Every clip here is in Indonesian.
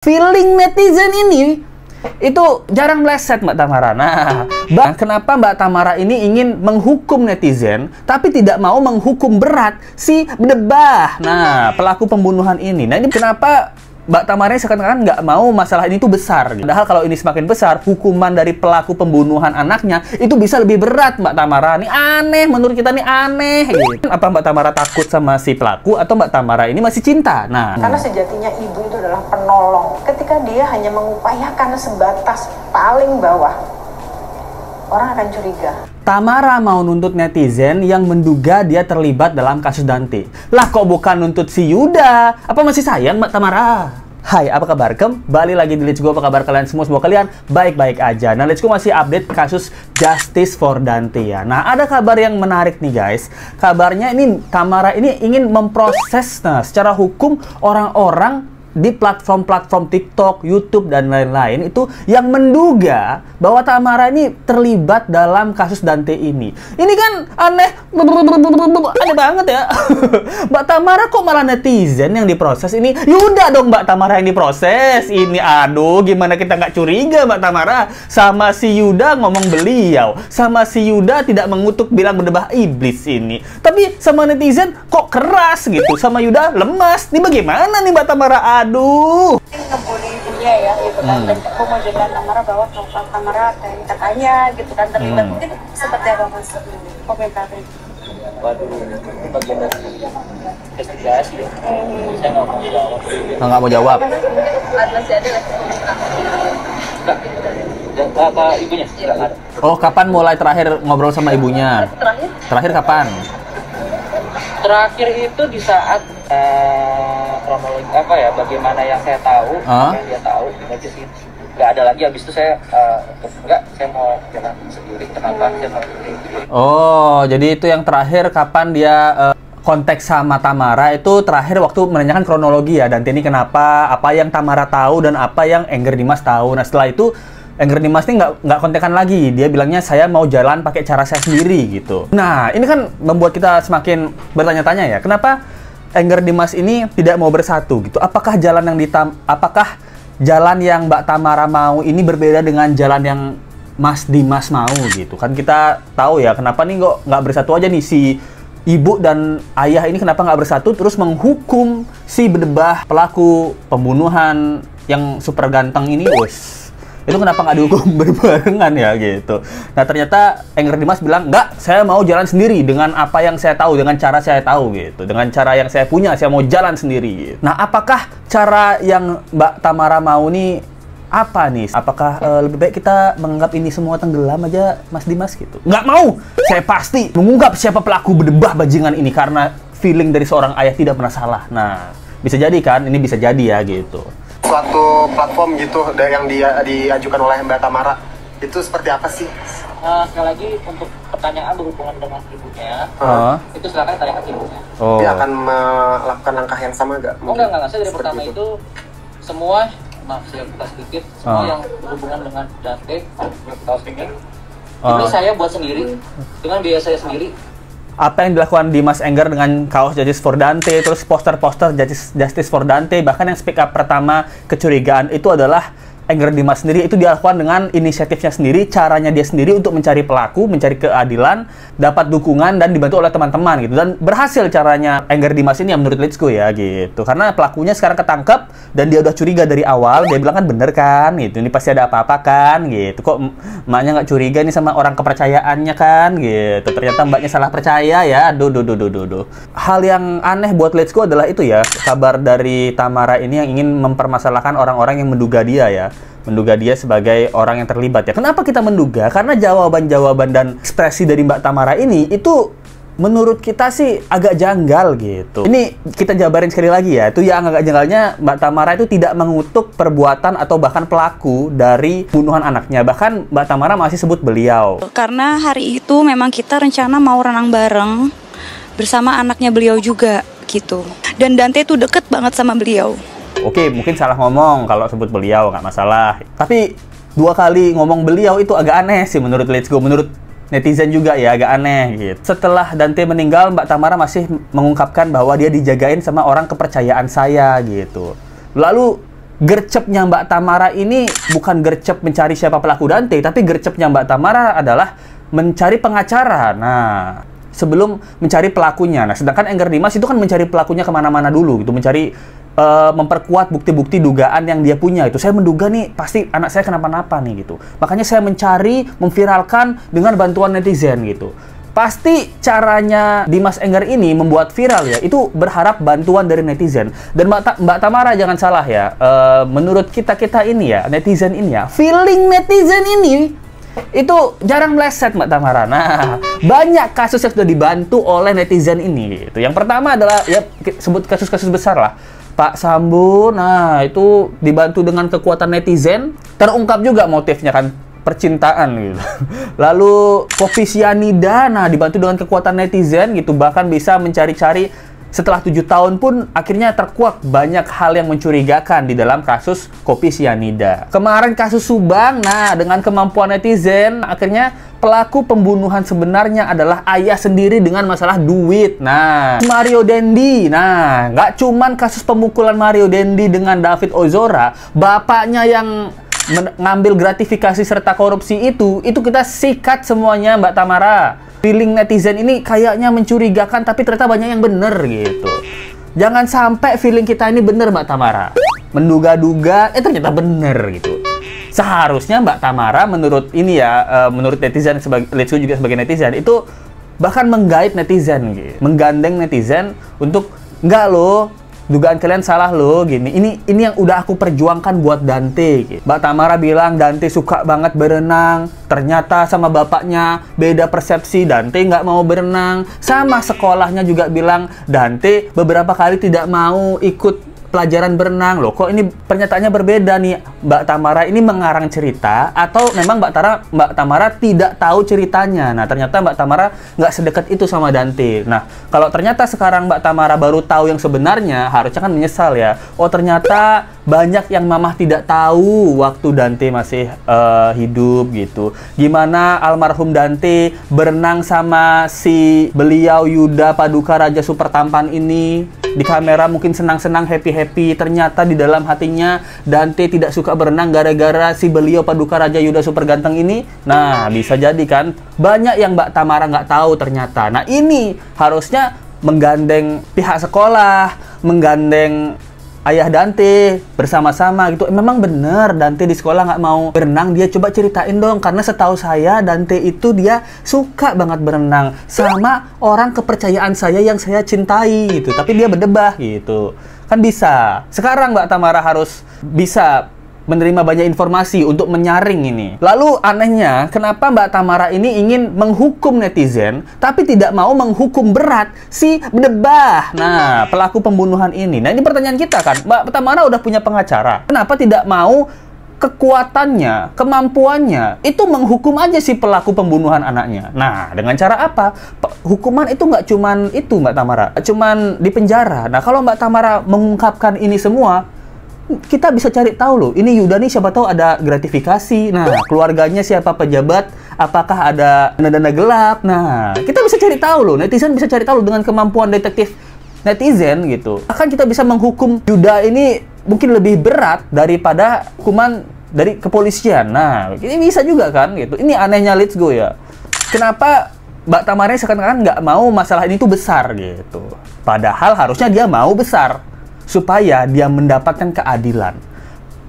Feeling netizen ini itu jarang meleset, Mbak Tamara. Nah, kenapa Mbak Tamara ini ingin menghukum netizen tapi tidak mau menghukum berat si Bedebah, nah, pelaku pembunuhan ini. Nah, ini kenapa Mbak Tamara ini sekarang nggak mau masalah ini tuh besar. Padahal kalau ini semakin besar, hukuman dari pelaku pembunuhan anaknya itu bisa lebih berat, Mbak Tamara. Ini aneh, menurut kita nih aneh. Gitu. Apa Mbak Tamara takut sama si pelaku atau Mbak Tamara ini masih cinta? Nah, karena sejatinya ibu itu adalah penolong. Ketika dia hanya mengupayakan sebatas paling bawah, orang akan curiga. Tamara mau nuntut netizen yang menduga dia terlibat dalam kasus Dante. Lah kok bukan nuntut si Yuda? Apa masih sayang Mbak Tamara? Hai, apa kabar? Kembali lagi di Let's Go. Apa kabar kalian semua? Semoga kalian baik-baik aja. Nah, Let's Go masih update kasus Justice for Dante ya. Nah, ada kabar yang menarik nih guys. Kabarnya ini Tamara ini ingin memproses secara hukum orang-orang di platform-platform TikTok, YouTube, dan lain-lain itu yang menduga bahwa Tamara ini terlibat dalam kasus Dante ini. Ini kan aneh banget ya. Mbak Tamara kok malah netizen yang diproses ini? Yuda dong Mbak Tamara yang diproses. Ini aduh, gimana kita nggak curiga Mbak Tamara? Sama si Yuda ngomong beliau, sama si Yuda tidak mengutuk bilang Bedebah iblis ini. Tapi sama netizen kok keras gitu, sama Yuda lemas. Ini bagaimana nih Mbak Tamara? Aduh. Ngebully ibunya ya gitu kan. Dan aku mau jalan Tamara bahwa kalau Tamara kayak katanya gitu kan terlibat. Mungkin seperti apa mas komentarnya? Waduh, bagian dari investigasi. Saya nggak mau jawab. Nggak mau jawab. Masih ada lagi Kata ibunya? Nggak ada. Oh, kapan mulai terakhir ngobrol sama ibunya? Terakhir kapan? Terakhir itu di saat kronologi apa ya, bagaimana yang saya tahu, yang dia tahu, itu sih nggak ada lagi. Habis itu saya saya mau jalan sendiri. Kenapa saya mau sendiri? Oh, jadi itu yang terakhir kapan dia konteks sama Tamara itu terakhir waktu menanyakan kronologi ya. Dan ini kenapa, apa yang Tamara tahu dan apa yang Engger Dimas tahu. Nah, setelah itu Engger Dimas ini nggak kontekan lagi. Dia bilangnya saya mau jalan pakai cara saya sendiri gitu. Nah, ini kan membuat kita semakin bertanya-tanya ya. Kenapa Engger Dimas ini tidak mau bersatu gitu? Apakah jalan yang Mbak Tamara mau ini berbeda dengan jalan yang Mas Dimas mau gitu? Kan kita tahu ya kenapa nih kok nggak bersatu aja nih si ibu dan ayah ini, kenapa nggak bersatu terus menghukum si Bedebah pelaku pembunuhan yang super ganteng ini, wes. Itu kenapa nggak dihukum berbarengan ya gitu. Nah, ternyata Engger Dimas bilang, nggak, saya mau jalan sendiri dengan apa yang saya tahu, dengan cara saya tahu gitu. Dengan cara yang saya punya, saya mau jalan sendiri gitu. Nah, apakah cara yang Mbak Tamara mau nih apa nih? Apakah lebih baik kita menganggap ini semua tenggelam aja, Mas Dimas gitu? Nggak mau! Saya pasti mengungkap siapa pelaku Bedebah bajingan ini karena feeling dari seorang ayah tidak pernah salah. Nah, bisa jadi kan? Ini bisa jadi ya gitu. Suatu platform gitu yang diajukan oleh Mbak Tamara itu seperti apa sih? Sekali lagi untuk pertanyaan berhubungan dengan ibunya, itu silakan tanyakan ibunya. Dia akan melakukan langkah yang sama nggak? Oh enggak, saya dari pertama itu semua, maaf saya buka sedikit, semua yang berhubungan dengan Dante, kaos ini saya buat sendiri dengan biaya saya sendiri. Apa yang dilakukan Dimas Engger dengan kaos Justice for Dante, terus poster-poster Justice for Dante, bahkan yang speak up pertama kecurigaan itu adalah Engger Dimas sendiri. Itu dilakukan dengan inisiatifnya sendiri, caranya dia sendiri untuk mencari pelaku, mencari keadilan, dapat dukungan dan dibantu oleh teman-teman gitu. Dan berhasil caranya Engger Dimas ini ya menurut Let's Go ya gitu. Karena pelakunya sekarang ketangkep dan dia udah curiga dari awal. Dia bilang kan bener kan gitu, ini pasti ada apa-apa kan gitu. Kok emaknya nggak curiga nih sama orang kepercayaannya kan gitu. Ternyata mbaknya salah percaya ya. Duh. Hal yang aneh buat Let's Go adalah itu ya, kabar dari Tamara ini yang ingin mempermasalahkan orang-orang yang menduga dia ya. Menduga dia sebagai orang yang terlibat ya. Kenapa kita menduga? Karena jawaban-jawaban dan ekspresi dari Mbak Tamara ini itu menurut kita sih agak janggal gitu. Ini kita jabarin sekali lagi ya. Itu yang agak janggalnya, Mbak Tamara itu tidak mengutuk perbuatan atau bahkan pelaku dari pembunuhan anaknya. Bahkan Mbak Tamara masih sebut beliau. Karena hari itu memang kita rencana mau renang bareng bersama anaknya beliau juga gitu. Dan Dante itu deket banget sama beliau. Oke, mungkin salah ngomong kalau sebut beliau, nggak masalah. Tapi 2 kali ngomong beliau itu agak aneh sih menurut Let's Go. Menurut netizen juga ya agak aneh gitu. Setelah Dante meninggal, Mbak Tamara masih mengungkapkan bahwa dia dijagain sama orang kepercayaan saya gitu. Lalu gercepnya Mbak Tamara ini bukan gercep mencari siapa pelaku Dante, tapi gercepnya Mbak Tamara adalah mencari pengacara. Nah, sebelum mencari pelakunya. Nah, sedangkan Enggar Dimas itu kan mencari pelakunya kemana-mana dulu, gitu, mencari memperkuat bukti-bukti dugaan yang dia punya. Itu saya menduga nih pasti anak saya kenapa-napa nih gitu. Makanya saya mencari, memviralkan dengan bantuan netizen gitu. Pasti caranya Dimas Enggar ini membuat viral ya, itu berharap bantuan dari netizen. Dan Mbak Tamara jangan salah ya, menurut kita ini ya, netizen ini ya, feeling netizen ini itu jarang meleset Mbak Tamara. Nah, banyak kasus yang sudah dibantu oleh netizen ini gitu. Yang pertama adalah ya sebut kasus-kasus besar lah. Pak Sambo, nah itu dibantu dengan kekuatan netizen, terungkap juga motifnya kan, percintaan gitu. Lalu kopi sianida, nah dibantu dengan kekuatan netizen gitu, bahkan bisa mencari-cari setelah 7 tahun pun akhirnya terkuak banyak hal yang mencurigakan di dalam kasus kopi sianida. Kemarin kasus Subang, nah dengan kemampuan netizen akhirnya pelaku pembunuhan sebenarnya adalah ayah sendiri dengan masalah duit. Nah, Mario Dendi, nah nggak cuman kasus pemukulan Mario Dendi dengan David Ozora, bapaknya yang mengambil gratifikasi serta korupsi itu kita sikat semuanya Mbak Tamara. Feeling netizen ini kayaknya mencurigakan, tapi ternyata banyak yang bener gitu. Jangan sampai feeling kita ini bener Mbak Tamara. Menduga-duga, ternyata bener gitu. Seharusnya Mbak Tamara menurut ini ya, menurut netizen, Let's Go juga sebagai netizen, itu bahkan menggait netizen gitu. Menggandeng netizen untuk, enggak loh, dugaan kalian salah loh, gini. Ini yang udah aku perjuangkan buat Dante gitu. Mbak Tamara bilang Dante suka banget berenang, ternyata sama bapaknya beda persepsi, Dante nggak mau berenang. Sama sekolahnya juga bilang Dante beberapa kali tidak mau ikut pelajaran berenang. Loh, kok ini pernyataannya berbeda nih? Mbak Tamara ini mengarang cerita atau memang Mbak Tamara tidak tahu ceritanya? Nah, ternyata Mbak Tamara nggak sedekat itu sama Dante. Nah, kalau ternyata sekarang Mbak Tamara baru tahu yang sebenarnya, harusnya kan menyesal ya. Oh, ternyata banyak yang mamah tidak tahu waktu Dante masih hidup gitu. Gimana almarhum Dante berenang sama si beliau Yuda Paduka Raja Super Tampan ini. Di kamera mungkin senang-senang, happy-happy. Ternyata di dalam hatinya Dante tidak suka berenang gara-gara si beliau Paduka Raja Yuda Super Ganteng ini. Nah, bisa jadi kan banyak yang Mbak Tamara nggak tahu ternyata. Nah, ini harusnya menggandeng pihak sekolah, menggandeng ayah Dante bersama-sama gitu. Memang bener Dante di sekolah nggak mau berenang, dia coba ceritain dong, karena setahu saya Dante itu dia suka banget berenang sama orang kepercayaan saya yang saya cintai gitu, tapi dia berdebah gitu kan. Bisa sekarang Mbak Tamara harus bisa menerima banyak informasi untuk menyaring ini. Lalu anehnya, kenapa Mbak Tamara ini ingin menghukum netizen, tapi tidak mau menghukum berat si berdebah, nah pelaku pembunuhan ini. Nah ini pertanyaan kita kan, Mbak Tamara udah punya pengacara, kenapa tidak mau kekuatannya, kemampuannya itu menghukum aja si pelaku pembunuhan anaknya? Nah, dengan cara apa? Hukuman itu nggak cuman itu Mbak Tamara, cuman di penjara. Nah, kalau Mbak Tamara mengungkapkan ini semua, kita bisa cari tahu loh, ini Yuda nih siapa tahu ada gratifikasi. Nah, keluarganya siapa, pejabat, apakah ada dana-dana gelap. Nah, kita bisa cari tahu loh, netizen bisa cari tahu loh, dengan kemampuan detektif netizen gitu. Bahkan kita bisa menghukum Yuda ini mungkin lebih berat daripada hukuman dari kepolisian. Nah, ini bisa juga kan gitu. Ini anehnya Let's Go ya. Kenapa Mbak Tamara sekarang nggak mau masalah ini tuh besar gitu? Padahal harusnya dia mau besar supaya dia mendapatkan keadilan.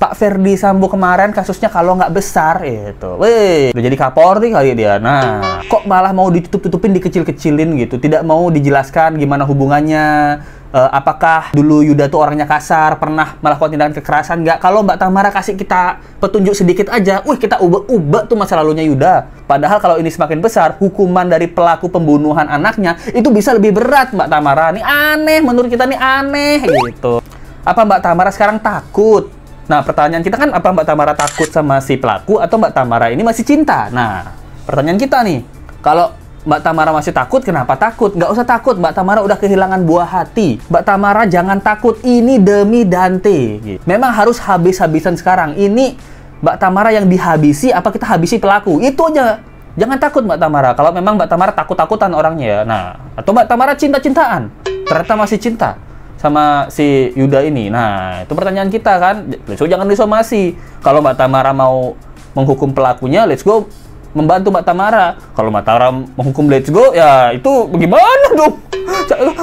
Pak Ferdi Sambo kemarin kasusnya kalau nggak besar itu, udah jadi Kapolri kali dia. Nah, kok malah mau ditutup-tutupin, dikecil-kecilin gitu, tidak mau dijelaskan gimana hubungannya. Apakah dulu Yuda tuh orangnya kasar, pernah melakukan tindakan kekerasan nggak? Kalau Mbak Tamara kasih kita petunjuk sedikit aja, kita ubah-ubah tuh masa lalunya Yuda. Padahal kalau ini semakin besar, hukuman dari pelaku pembunuhan anaknya itu bisa lebih berat Mbak Tamara. Ini aneh, menurut kita nih aneh gitu. Apa Mbak Tamara sekarang takut? Nah, pertanyaan kita kan, apa Mbak Tamara takut sama si pelaku atau Mbak Tamara ini masih cinta? Nah, pertanyaan kita nih, kalau Mbak Tamara masih takut, kenapa takut? Nggak usah takut, Mbak Tamara udah kehilangan buah hati. Mbak Tamara jangan takut, ini demi Dante. Memang harus habis-habisan sekarang. Ini Mbak Tamara yang dihabisi, apa kita habisi pelaku? Itu aja. Jangan takut Mbak Tamara. Kalau memang Mbak Tamara takut-takutan orangnya ya. Nah, atau Mbak Tamara cinta-cintaan, ternyata masih cinta sama si Yuda ini. Nah, itu pertanyaan kita kan. Let's go jangan disomasi. Kalau Mbak Tamara mau menghukum pelakunya, let's go membantu Mbak Tamara. Kalau Mbak Tamara menghukum let's go, ya itu bagaimana dong?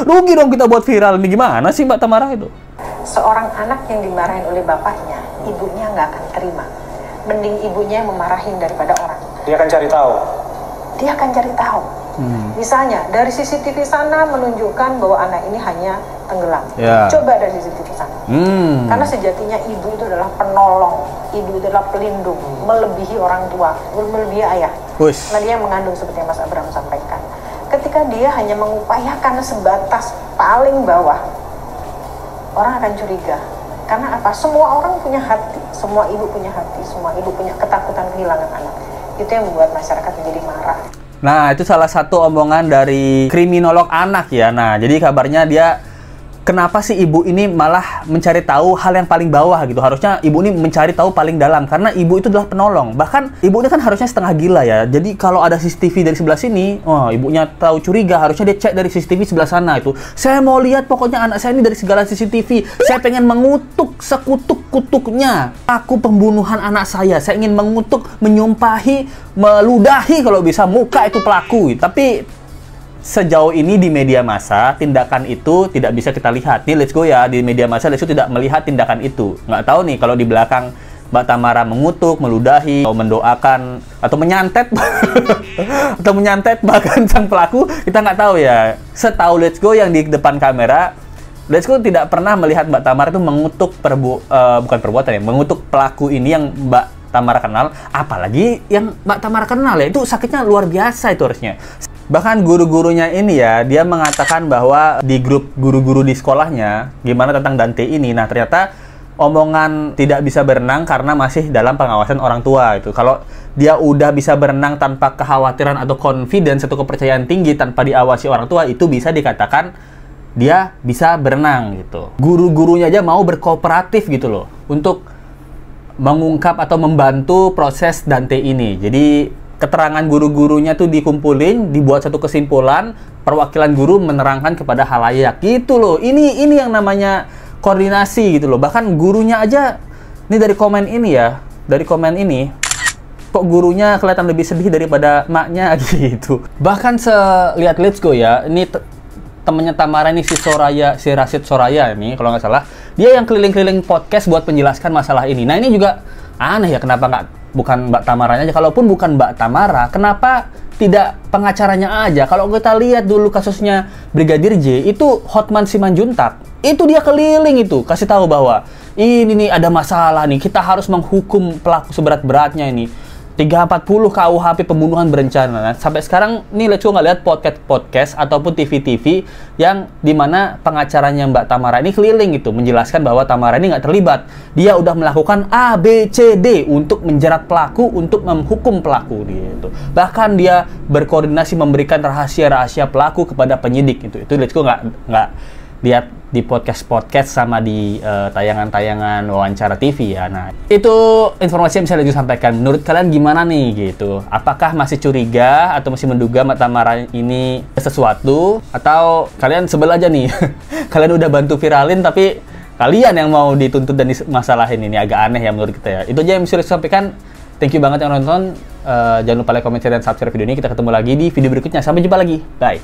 Rugi dong kita buat viral ini. Gimana sih Mbak Tamara itu? Seorang anak yang dimarahin oleh bapaknya, ibunya nggak akan terima. Mending ibunya yang memarahin daripada orang. Dia akan cari tahu. Dia akan cari tahu. Misalnya dari CCTV sana menunjukkan bahwa anak ini hanya tenggelam. Coba dari CCTV sana. Karena sejatinya ibu itu adalah penolong, ibu itu adalah pelindung, melebihi orang tua, melebihi ayah. Nah, dia yang mengandung seperti yang Mas Abraham sampaikan. Ketika dia hanya mengupayakan sebatas paling bawah, orang akan curiga. Karena apa? Semua orang punya hati, semua ibu punya hati, semua ibu punya ketakutan kehilangan anak. Itu yang membuat masyarakat menjadi marah. Nah, itu salah satu omongan dari kriminolog anak ya. Nah, jadi kabarnya dia, kenapa sih ibu ini malah mencari tahu hal yang paling bawah gitu. Harusnya ibu ini mencari tahu paling dalam, karena ibu itu adalah penolong. Bahkan ibu ini kan harusnya setengah gila ya. Jadi kalau ada CCTV dari sebelah sini, ibunya tahu curiga, harusnya dia cek dari CCTV sebelah sana itu. Saya mau lihat pokoknya anak saya ini dari segala CCTV. Saya pengen mengutuk sekutuk-kutuknya aku pembunuhan anak saya. Saya ingin mengutuk, menyumpahi, meludahi kalau bisa muka itu pelaku. Tapi sejauh ini di media massa, tindakan itu tidak bisa kita lihat. Nih, let's go ya, di media massa let's go tidak melihat tindakan itu. Nggak tahu nih kalau di belakang Mbak Tamara mengutuk, meludahi, atau mendoakan, atau menyantet, atau menyantet bahkan sang pelaku, kita nggak tahu ya. Setahu let's go yang di depan kamera, let's go tidak pernah melihat Mbak Tamara itu mengutuk bukan perbuatan ya, mengutuk pelaku ini yang Mbak Tamara kenal, apalagi yang Mbak Tamara kenal ya, itu sakitnya luar biasa itu harusnya. Bahkan guru-gurunya ini ya, dia mengatakan bahwa di grup guru-guru di sekolahnya, gimana tentang Dante ini. Nah, ternyata omongan tidak bisa berenang karena masih dalam pengawasan orang tua itu. Kalau dia udah bisa berenang tanpa kekhawatiran atau confidence atau kepercayaan tinggi tanpa diawasi orang tua, itu bisa dikatakan dia bisa berenang gitu. Guru-gurunya aja mau berkooperatif gitu loh untuk mengungkap atau membantu proses Dante ini. Jadi keterangan guru-gurunya tuh dikumpulin, dibuat satu kesimpulan, perwakilan guru menerangkan kepada halayak gitu loh. Ini yang namanya koordinasi gitu loh. Bahkan gurunya aja, ini dari komen ini ya, dari komen ini, kok gurunya kelihatan lebih sedih daripada maknya gitu. Bahkan lihat let's go ya, ini temennya Tamara ini si Rashid Soraya ini kalau nggak salah, dia yang keliling-keliling podcast buat menjelaskan masalah ini. Nah, ini juga aneh ya, kenapa bukan Mbak Tamaranya aja? Kalaupun bukan Mbak Tamara, kenapa tidak pengacaranya aja? Kalau kita lihat dulu kasusnya Brigadir J, itu Hotman Simanjuntak, itu dia keliling itu, kasih tahu bahwa ini nih ada masalah nih, kita harus menghukum pelaku seberat-beratnya ini. 340 KUHP pembunuhan berencana. Nah, sampai sekarang nih let's go nggak lihat podcast ataupun TV yang dimana pengacaranya Mbak Tamara ini keliling gitu menjelaskan bahwa Tamara ini nggak terlibat. Dia udah melakukan A, B, C, D untuk menjerat pelaku, untuk menghukum pelaku gitu. Bahkan dia berkoordinasi memberikan rahasia-rahasia pelaku kepada penyidik itu. Itu let's go nggak lihat di podcast sama di tayangan-tayangan wawancara TV ya. Nah, itu informasi yang bisa Let's Go sampaikan. Menurut kalian gimana nih gitu? Apakah masih curiga atau masih menduga Mbak Tamara ini sesuatu, atau kalian sebel aja nih? Kalian udah bantu viralin tapi kalian yang mau dituntut dan dimasalahin, ini agak aneh ya menurut kita ya. Itu aja yang bisa Let's Go sampaikan. Thank you banget yang nonton. Jangan lupa like, comment, share, dan subscribe video ini. Kita ketemu lagi di video berikutnya. Sampai jumpa lagi. Bye.